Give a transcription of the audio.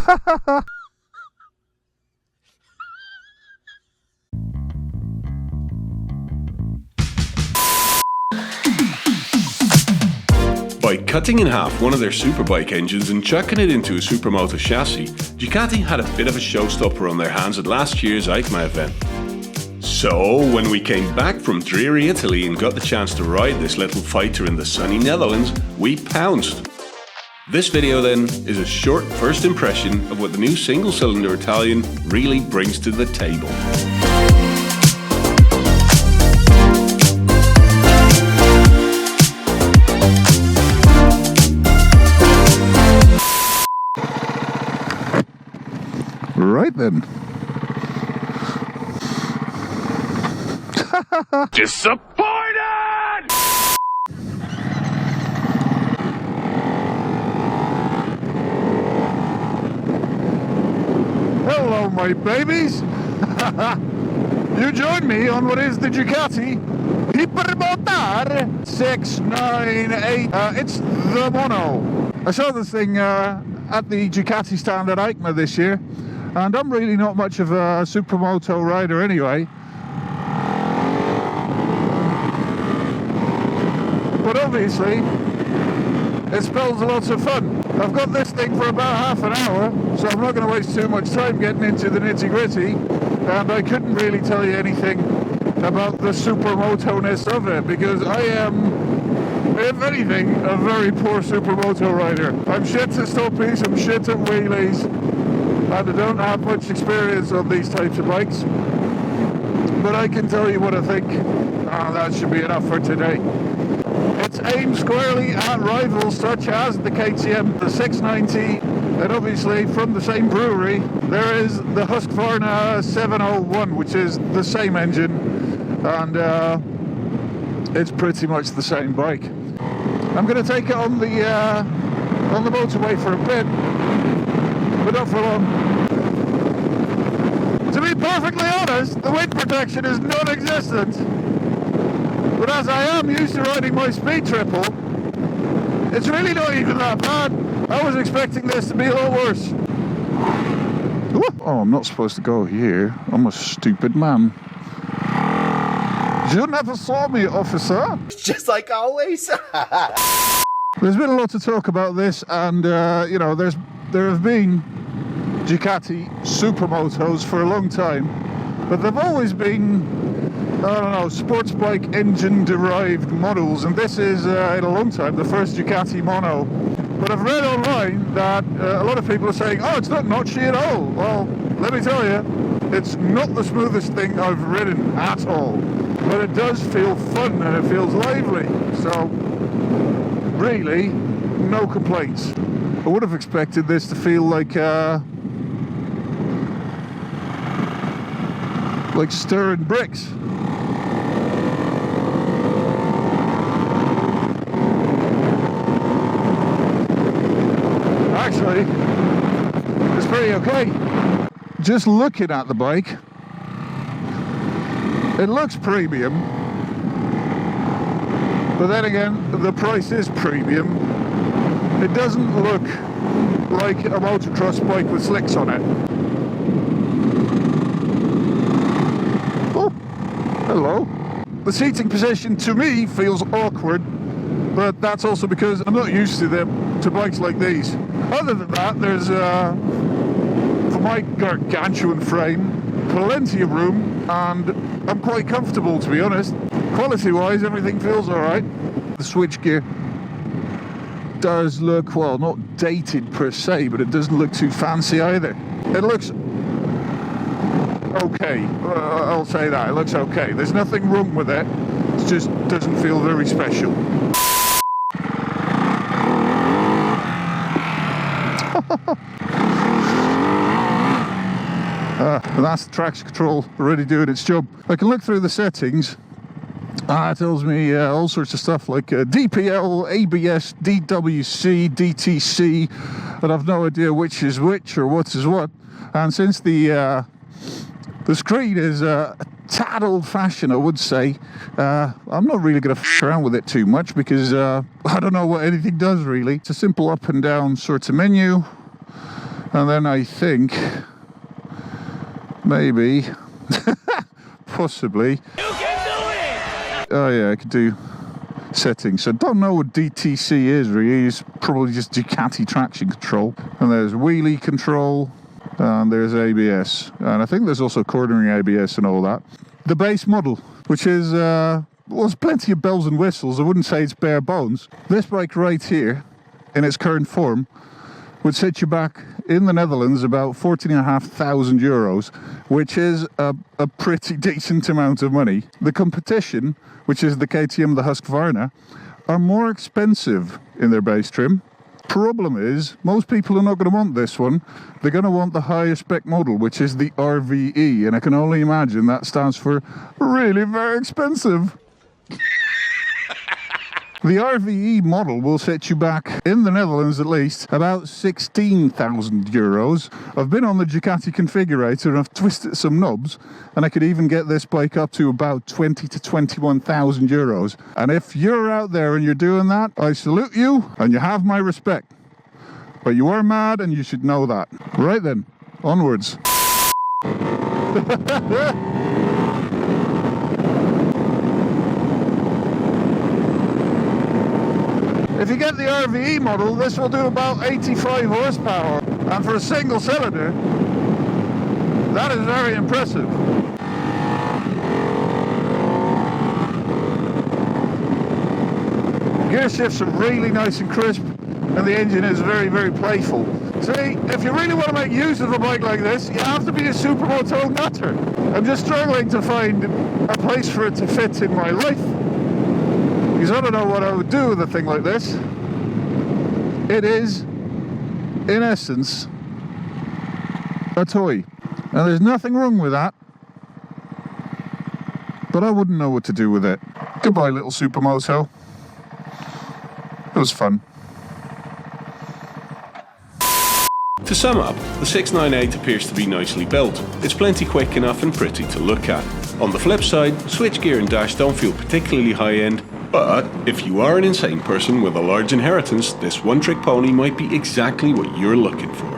By cutting in half one of their superbike engines and chucking it into a supermoto chassis, Ducati had a bit of a showstopper on their hands at last year's EICMA event. So, when we came back from dreary Italy and got the chance to ride this little fighter in the sunny Netherlands, we pounced. This video then is a short first impression of what the new single-cylinder Italian really brings to the table. Right then. Disappointed! Hello, my babies. You join me on what is the Ducati Hypermotard 698. It's the mono. I saw this thing at the Ducati stand at EICMA this year. And I'm really not much of a supermoto rider anyway. But obviously, it spells lots of fun. I've got this thing for about half an hour, so I'm not going to waste too much time getting into the nitty-gritty. And I couldn't really tell you anything about the supermoto-ness of it, because I am, if anything, a very poor supermoto rider. I'm shit at stoppies, I'm shit at wheelies, and I don't have much experience on these types of bikes, but I can tell you what I think. That should be enough for today. It's aimed squarely at rivals such as the KTM, the 690, and obviously from the same brewery there is the Husqvarna 701, which is the same engine, and it's pretty much the same bike. I'm going to take it on the motorway for a bit, but not for long. To be perfectly honest, the wind protection is non-existent. But as I am used to riding my speed triple, it's really not even that bad. I was expecting this to be a lot worse. Oh, I'm not supposed to go here. I'm a stupid man. You never saw me, officer. Just like always. There's been a lot to talk about this, and you know, there have been Ducati supermotos for a long time, but they've always been, I don't know, sports bike engine derived models, and this is in a long time the first Ducati mono. But I've read online that a lot of people are saying, oh, it's not notchy at all. Well, let me tell you, it's not the smoothest thing I've ridden at all, but it does feel fun and it feels lively, so really no complaints. I would have expected this to feel like stirring bricks. Actually, it's pretty okay. Just looking at the bike, it looks premium, but then again, the price is premium. It doesn't look like a motocross bike with slicks on it. Oh, hello. The seating position to me feels awkward, but that's also because I'm not used to bikes like these. Other than that, there's, for my gargantuan frame, plenty of room, and I'm quite comfortable, to be honest. Quality-wise, everything feels alright. The switchgear does look, well, not dated per se, but it doesn't look too fancy either. It looks okay. I'll say that. It looks okay. There's nothing wrong with it. It just doesn't feel very special. That's the traction control already doing its job. I can look through the settings. It tells me all sorts of stuff like DPL, ABS, DWC, DTC, and I've no idea which is which or what is what. And since the screen is a tad old-fashioned, I would say, I'm not really going to f around with it too much because I don't know what anything does really. It's a simple up and down sort of menu. And then I think maybe possibly oh yeah, I could do settings. So I don't know what DTC is really. It's probably just Ducati traction control. And there's wheelie control, and there's ABS, and I think there's also cornering ABS and all that. The base model, which is well, there's plenty of bells and whistles. I wouldn't say it's bare bones. This bike right here, in its current form, would set you back in the Netherlands about 14,500 euros, which is a pretty decent amount of money. The competition, which is the KTM, the Husqvarna, are more expensive in their base trim. Problem is, most people are not going to want this one. They're going to want the higher spec model, which is the RVE, and I can only imagine that stands for really very expensive. The RVE model will set you back, in the Netherlands at least, about 16,000 euros. I've been on the Ducati configurator and I've twisted some knobs, and I could even get this bike up to about 20 to 21,000 euros. And if you're out there and you're doing that, I salute you and you have my respect. But you are mad and you should know that. Right then, onwards. If you get the RVE model, this will do about 85 horsepower, and for a single cylinder, that is very impressive. Gear shifts are really nice and crisp, and the engine is very, very playful. See, if you really want to make use of a bike like this, you have to be a supermoto nutter. I'm just struggling to find a place for it to fit in my life, because I don't know what I would do with a thing like this. It is, in essence, a toy. Now there's nothing wrong with that, but I wouldn't know what to do with it. Goodbye, little supermoto. It was fun. To sum up, the 698 appears to be nicely built. It's plenty quick enough and pretty to look at. On the flip side, switchgear and dash don't feel particularly high-end, but if you are an insane person with a large inheritance, this one-trick pony might be exactly what you're looking for.